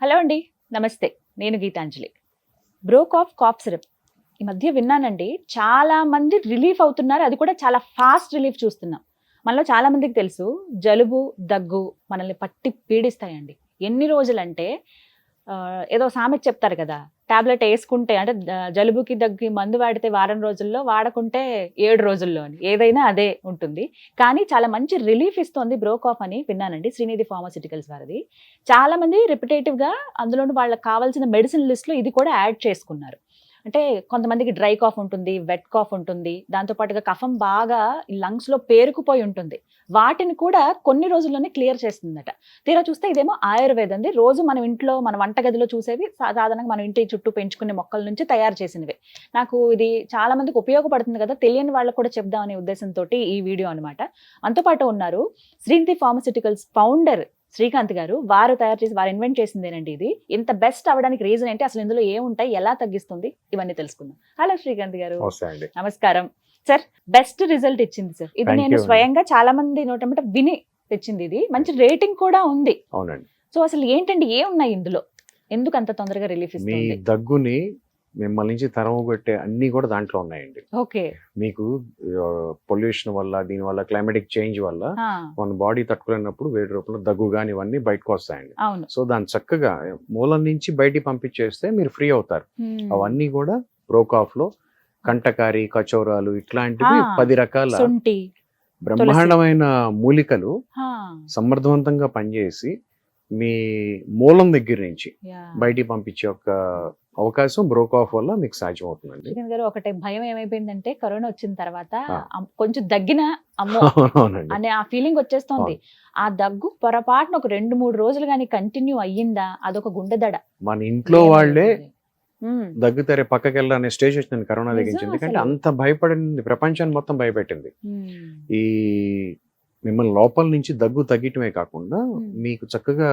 Hello అండి, నమస్తే. నేను గీతాంజలి. కాఫ్ సిరప్ ఈ మధ్య విన్నానండి. చాలా మంది రిలీఫ్ అవుతున్నారు. అది కూడా చాలా ఫాస్ట్ రిలీఫ్ చూస్తున్నాం. మనలో చాలా మందికి తెలుసు జలుబు, దగ్గు మనల్ని పట్టి పీడిస్తాయండి. ఎన్ని రోజులంటే ఏదో సామెత చెప్తారు కదా, టాబ్లెట్ వేసుకుంటే అంటే జలుబుకి దగ్గి మందు వాడితే వారం రోజుల్లో, వాడకుంటే 7 రోజుల్లో అని. ఏదైనా అదే ఉంటుంది. కానీ చాలా మంచి రిలీఫ్ ఇస్తుంది బ్రోకాఫ్ అని విన్నానండి. శ్రీనిధి ఫార్మాస్యూటికల్స్ వారిది. చాలా మంది రిపిటేటివ్గా అందులోని వాళ్ళకి కావాల్సిన మెడిసిన్ లిస్ట్లో ఇది కూడా యాడ్ చేసుకున్నారు. అంటే కొంతమందికి డ్రై కాఫ్ ఉంటుంది, వెట్ కాఫ్ ఉంటుంది, దాంతోపాటుగా కఫం బాగా లంగ్స్లో పేరుకుపోయి ఉంటుంది. వాటిని కూడా కొన్ని రోజుల్లోనే క్లియర్ చేస్తుందట. తీరా చూస్తే ఇదేమో ఆయుర్వేదంది. రోజు మనం ఇంట్లో మన వంటగదిలో చూసేవి సాధారణంగా మనం ఇంటి చుట్టూ పెంచుకునే మొక్కల నుంచి తయారు చేసినవి. నాకు ఇది చాలా మందికి ఉపయోగపడుతుంది కదా, తెలియని వాళ్ళకు కూడా చెప్దామనే ఉద్దేశంతో ఈ వీడియో అనమాట. మనతో పాటు ఉన్నారు శ్రీనిధి ఫార్మాస్యూటికల్స్ ఫౌండర్ శ్రీకాంత్ గారు. వారు తయారు చేసి వారు ఇన్వెంట్ చేసిందేనండి ఇది. ఇంత బెస్ట్ అవ్వడానికి రీజన్ ఏంటి, అసలు ఇందులో ఏముంటాయి, ఎలా తగ్గిస్తుంది, ఇవన్నీ తెలుసుకుందాం. హలో శ్రీకాంత్ గారు. నమస్కారం సార్. బెస్ట్ రిజల్ట్ ఇచ్చింది సార్ ఇది. నేను స్వయంగా చాలా మంది నోటంటే విని తెచ్చింది. ఇది మంచి రేటింగ్ కూడా ఉంది. అవునండి. సో అసలు ఏంటండి, ఏమున్నాయి ఇందులో, ఎందుకు అంత తొందరగా రిలీఫ్ ఇస్తుంది? దగ్గుని మిమ్మల్ని నుంచి తరమగొట్టే అన్ని కూడా దాంట్లో ఉన్నాయండి. ఓకే. మీకు పొల్యూషన్ వల్ల, దీని వల్ల, క్లైమాటిక్ చేంజ్ వల్ల మన బాడీ తట్టుకోలేనప్పుడు వేడి రూపంలో దగ్గు గాని ఇవన్నీ బయటకు వస్తాయండి. సో దాన్ని చక్కగా మూలం నుంచి బయటికి పంపించేస్తే మీరు ఫ్రీ అవుతారు. అవన్నీ కూడా బ్రోకాఫ్ లో కంటకారి, కచోరాలు ఇట్లాంటివి 10 రకాల బ్రహ్మాండమైన మూలికలు సమర్థవంతంగా పనిచేసి మీ మూలం దగ్గర నుంచి బయటికి పంపించే ఒక అవకాశం బ్రోకాఫ్ వల్ల మీకు సాధ్యం అవుతుందండి. ఒకటే భయం ఏమైపోయిందంటే, కరోనా వచ్చిన తర్వాత కొంచెం దగ్గిన అమ్మో అనే ఆ ఫీలింగ్ వచ్చేస్తుంది. ఆ దగ్గు పొరపాటున ఒక 2-3 రోజులు కానీ కంటిన్యూ అయ్యిందా, అదొక గుండె దడ. మన ఇంట్లో వాళ్ళే దగ్గుతారే పక్కకి వెళ్ళాలనే స్టేజ్ వచ్చింది కరోనా దగ్గర. ఎందుకంటే అంత భయపడింది, ప్రపంచాన్ని మొత్తం భయపెట్టింది. ఈ మిమ్మల్ని లోపల నుంచి దగ్గు తగ్గటమే కాకుండా, మీకు చక్కగా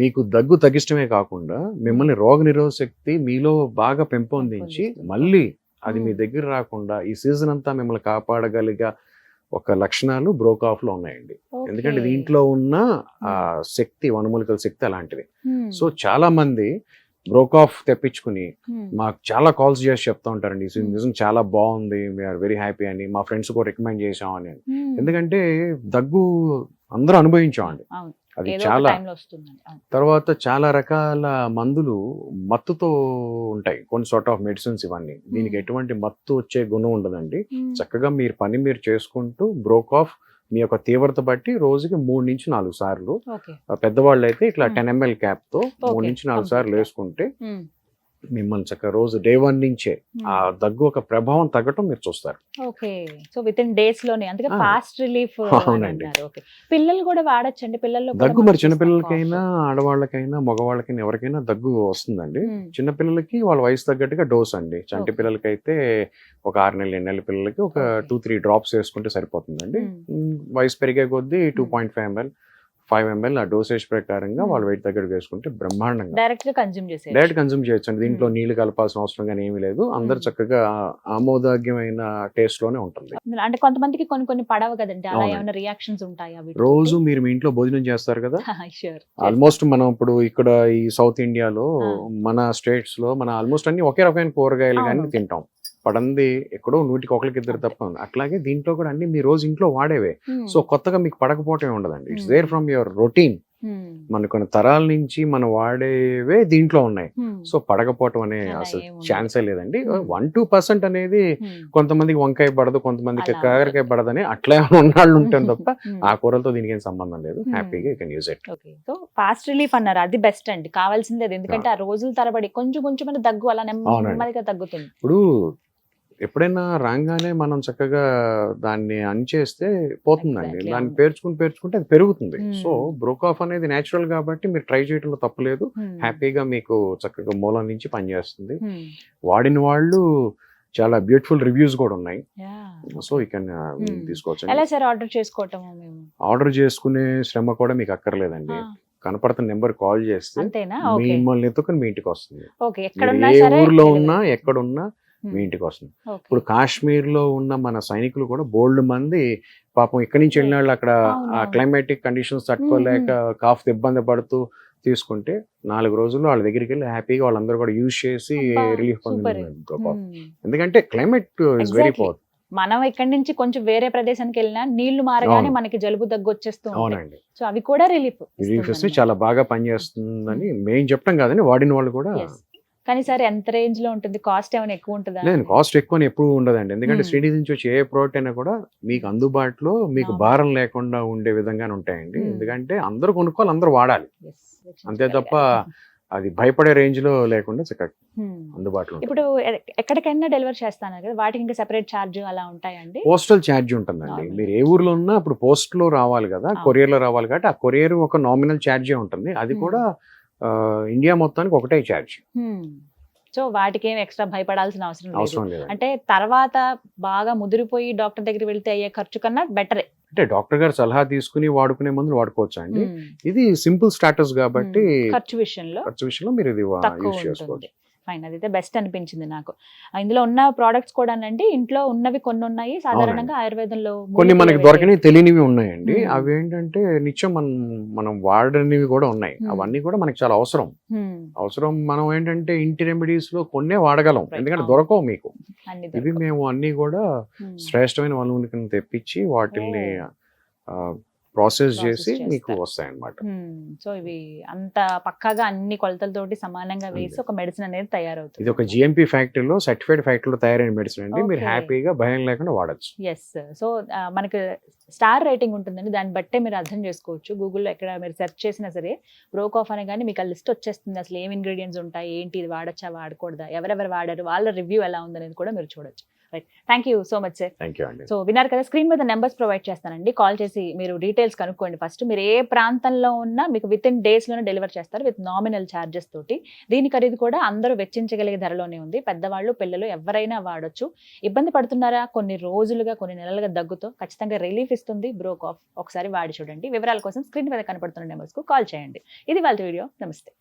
మీకు దగ్గు తగ్గించడమే కాకుండా మిమ్మల్ని రోగ నిరోధక శక్తి మీలో బాగా పెంపొందించి మళ్ళీ అది మీ దగ్గర రాకుండా ఈ సీజన్ అంతా మిమ్మల్ని కాపాడగలిగే ఒక లక్షణాలు బ్రోకాఫ్ లో ఉన్నాయండి. ఎందుకంటే దీంట్లో ఉన్న ఆ శక్తి, వనమూలికల శక్తి అలాంటిది. సో చాలా మంది బ్రోకాఫ్ తెప్పించుకుని మాకు చాలా కాల్స్ చేసి చెప్తా ఉంటారండి, నిజం చాలా బాగుంది, వీఆర్ వెరీ హ్యాపీ అని, మా ఫ్రెండ్స్ కూడా రికమెండ్ చేసామని. ఎందుకంటే దగ్గు అందరూ అనుభవించామండి. అది చాలా తర్వాత చాలా రకాల మందులు మత్తుతో ఉంటాయి, కొన్ని సార్ట్ ఆఫ్ మెడిసిన్స్ ఇవన్నీ. దీనికి ఎటువంటి మత్తు వచ్చే గుణం ఉండదండి. చక్కగా మీరు పని మీరు చేసుకుంటూ బ్రోకాఫ్ మీ యొక్క తీవ్రత బట్టి రోజుకి 3 నుంచి 4 సార్లు, పెద్దవాళ్ళు అయితే ఇట్లా 10 ml క్యాప్ తో 3 నుంచి 4 సార్లు వేసుకుంటే మిమ్మల్ని చక్కగా రోజు డే 1 నుంచే ఆ దగ్గు ఒక ప్రభావం తగ్గటం మీరు చూస్తారు. Okay. So with in days లోనే, అందుకే ఫాస్ట్ రిలీఫ్. అవునండి. ఓకే. పిల్లలు కూడా వాడొచ్చండి. పిల్లల్లో దగ్గు మరి చిన్నపిల్లలకైనా, ఆడవాళ్ళకైనా, మగవాళ్ళకైనా ఎవరికైనా దగ్గు వస్తుందండి. చిన్నపిల్లలకి వాళ్ళ వయసు తగ్గట్టుగా డోస్ అండి. చంటి పిల్లలకైతే ఒక 6 నెలల 8 నెలల పిల్లలకి ఒక 2-3 డ్రాప్స్ వేసుకుంటే సరిపోతుందండి. వయసు పెరిగే కొద్దీ 2.5 ml 5 ml ఆ డోసేజ్ ప్రకారంగా వాళ్ళ వెయిట్ తగ్గట్టు వేసుకుంటే బ్రహ్మాండంగా డైరెక్ట్ కన్జ్యూమ్ చేయొచ్చు. దీంట్లో నీళ్లు కలపాల్సిన అవసరం కానీ ఏమీ లేదు. అందరు చక్కగా ఆమోదగ్యమైన టేస్ట్ లోనే ఉంటుంది. అంటే కొంతమందికి కొన్ని పడవ కదండి, అలా ఏమైనా రియాక్షన్స్ ఉంటాయా? రోజు మీరు మీ ఇంట్లో భోజనం చేస్తారు కదా, ఆల్మోస్ట్ మనం ఇప్పుడు ఇక్కడ ఈ సౌత్ ఇండియాలో మన స్టేట్స్ లో మన ఆల్మోస్ట్ అన్ని ఒకే రకమైన కూరగాయలు కానీ తింటాం. పడంది ఎక్కడో 100కి 1-2 తప్ప. అట్లాగే దీంట్లో కూడా అన్ని మీ రోజు ఇంట్లో వాడేవే. సో కొత్తగా మీకు పడకపోవటమే ఉండదండి. It's there from your routine. మన కొన్ని తరాల నుంచి మనం వాడేవే దీంట్లో ఉన్నాయి. సో పడకపోవటం అనే అసలు ఛాన్సే లేదండి. 1-2% అనేది కొంతమందికి వంకాయ పడదు, కొంతమందికి కాకరకాయ పడదని అట్లా ఉన్నాళ్ళు ఉంటాను తప్ప ఆ కూరలతో దీనికి ఏం సంబంధం లేదు. హ్యాపీగా you can use it. So fast relief అన్నారు, అది బెస్ట్ అండి, కావాల్సింది అది. ఎందుకంటే ఆ రోజుల తరబడి కొంచెం దగ్గు అలా నెమ్మదిగా తగ్గుతుంది. ఇప్పుడు ఎప్పుడైనా రాగానే మనం చక్కగా దాన్ని అణిచేస్తే పోతుందండి. దాన్ని పేర్చుకుంటే అది పెరుగుతుంది. సో బ్రోకాఫ్ అనేది నేచురల్ కాబట్టి మీరు ట్రై చేయడంలో తప్పలేదు. హ్యాపీగా మీకు చక్కగా మూలం నుంచి పనిచేస్తుంది. వాడిన వాళ్ళు చాలా బ్యూటిఫుల్ రివ్యూస్ కూడా ఉన్నాయి. సో యూ కెన్ తీసుకోవచ్చు. ఆర్డర్ చేసుకునే శ్రమ కూడా మీకు అక్కర్లేదండి. కనపడుతున్న నెంబర్ కాల్ చేస్తే మిమ్మల్ని ఎత్తుకుని మీ ఇంటికి వస్తుంది. ఏ ఊర్లో ఉన్నా ఎక్కడున్నా మీ ఇంటికి వస్తుంది. ఇప్పుడు కాశ్మీర్ లో ఉన్న మన సైనికులు కూడా బోల్డ్ మంది పాపం ఇక్కడి నుంచి వెళ్ళిన వాళ్ళు అక్కడ ఆ క్లైమాటిక్ కండిషన్స్ తట్టుకోలేక కాఫ్ ఇబ్బంది పడుతూ తీసుకుంటే 4 రోజుల్లో వాళ్ళ దగ్గరికి వెళ్ళి హ్యాపీగా వాళ్ళందరూ కూడా యూజ్ చేసి అబ్బా, రిలీఫ్ సూపర్. పొందుతున్నారు బ్రో కాఫ్. ఎందుకంటే climate is very Exactly. Power. మనం ఇక్కడి నుంచి కొంచెం వేరే ప్రదేశానికి వెళ్ళినా నీళ్లు మారగానే అవును. మనకి జలుబు దగ్గు వచ్చేస్తూ ఉంటాయి. అవునండి, సో అవి కూడా రిలీఫ్ రిలీఫ్ ఇస్తే చాలా బాగా పనిచేస్తుందని మేము చెప్పడం కాదని వాడిన వాళ్ళు కూడా. కానీ సార్ ఎంత రేంజ్ లో ఉంటుంది, కాస్ట్ ఏమైనా ఎక్కువ ఉంటుందా? లేదు, కాస్ట్ ఎక్కువ ఎప్పుడు ఉండదండి. ఎందుకంటే Hmm. శ్రీనిధి నుంచి వచ్చే ఏ ప్రోడక్ట్ అయినా కూడా మీకు అందుబాటులో మీకు Normal. భారం లేకుండా ఉండే విధంగానే ఉంటాయండి. Hmm. ఎందుకంటే అందరూ కొనుక్కోవాలి, అందరూ వాడాలి. Yes, అంతే తప్ప అది భయపడే రేంజ్ లో లేకుండా చక్కగా Hmm. అందుబాటులో ఉంటుంది. ఇప్పుడు ఎక్కడికైనా డెలివర్ చేస్తాను కదా, వాటికి ఇంకా సెపరేట్ ఛార్జ్ అలా ఉంటాయండి? పోస్టల్ ఛార్జ్ ఉంటుందండి. Normal. మీరు ఏ ఊర్లో ఉన్నా ఇప్పుడు పోస్ట్ లో రావాలి కదా, అవును. కొరియర్ లో రావాలి కాబట్టి ఆ కొరియర్ ఒక నామినల్ ఛార్జే ఉంటుంది. అది Hmm. కూడా ఇండియా మొత్తానికి ఒకటే ఛార్జ్, సో వాటికి ఏం ఎక్స్ట్రా భయపడాల్సిన అవసరం లేదు. అవసరం లేదు. అంటే తర్వాత బాగా ముదిరిపోయి డాక్టర్ దగ్గరికి వెళ్తే అయ్యే ఖర్చు కన్నా బెటరే. అంటే డాక్టర్ గారు సలహా తీసుకుని వాడుకునే మందులు వాడుకోవచ్చు అండి. ఇది సింపుల్ స్టాటస్ కాబట్టి ఖర్చు విషయంలో ఖర్చు విషయంలో మీరు ఇది తక్కువ యూజ్ ఉంటుంది. చేసుకోవచ్చు. ఫైన్, అదైతే బెస్ట్ అనిపించింది నాకు. ఇందులో ఉన్న ప్రోడక్ట్స్ కూడా అండి, ఇంట్లో ఉన్నవి కొన్ని ఉన్నాయి సాధారణంగా ఆయుర్వేదంలో కొన్ని మనకి దొరకని తెలియనివి ఉన్నాయండి. Hmm. అవి ఏంటంటే నిత్యం మనం వాడనివి కూడా ఉన్నాయి. Hmm. అవన్నీ కూడా మనకి చాలా అవసరం. మనం ఏంటంటే ఇంటి రెమెడీస్ లో కొన్నే వాడగలం, Right. ఎందుకంటే అవును. దొరకవు మీకు. అన్ని ఇవి దొరకవు. మేము అన్ని కూడా శ్రేష్టమైన వనరులను తెప్పించి వాటిల్ని ప్రాసెస్ చేసి మీకు చేస్తారు. వస్తాయన్నమాట. సో ఇవి అంత పక్కాగా అన్ని కొలతలతోటి సమానంగా వేసి ఒక మెడిసిన్ అనేది తయారవుతుంది. ఇది ఒక జిఎంపి ఫ్యాక్టరీలో సర్టిఫైడ్ ఫ్యాక్టరీలో తయారైన మెడిసిన్ అండి. మీరు Okay. హ్యాపీగా భయం లేకుండా వాడచ్చు. ఎస్, సో మనకి స్టార్ రేటింగ్ ఉంటుందండి, దాన్ని బట్టే మీరు అర్థం చేసుకోవచ్చు. గూగుల్లో ఎక్కడ మీరు సెర్చ్ చేసినా సరే బ్రోకాఫ్ అని కానీ మీకు ఆ లిస్ట్ వచ్చేస్తుంది. అసలు ఏం ఇంగ్రీడియంట్స్ ఉంటాయి, ఏంటి, ఇది వాడచ్చా వాడకూడదా, ఎవరెవరు వాడారు, వాళ్ళ రివ్యూ ఎలా ఉందనేది కూడా మీరు చూడొచ్చు. Right, thank you so much sir. Thank you అండి. సో విన్నారు కదా, స్క్రీన్ మీద నెంబర్స్ ప్రొవైడ్ చేస్తానండి, కాల్ చేసి మీరు డీటెయిల్స్ కనుక్కోండి. ఫస్ట్ మీరు ఏ ప్రాంతంలో ఉన్నా మీకు విత్ ఇన్ డేస్లోనే డెలివర్ చేస్తారు విత్ నామినల్ ఛార్జెస్ తోటి. దీని ఖరీదు కూడా అందరూ వెచ్చించగలిగే ధరలోనే ఉంది. పెద్దవాళ్ళు పిల్లలు ఎవరైనా వాడొచ్చు. ఇబ్బంది పడుతున్నారా కొన్ని రోజులుగా కొన్ని నెలలుగా దగ్గుతో, ఖచ్చితంగా రిలీఫ్ ఇస్తుంది బ్రోకాఫ్. ఒకసారి వాడి చూడండి. వివరాల కోసం స్క్రీన్ మీద కనపడుతున్న నెంబర్స్కు కాల్ చేయండి. ఇది వాళ్ళ వీడియో. నమస్తే.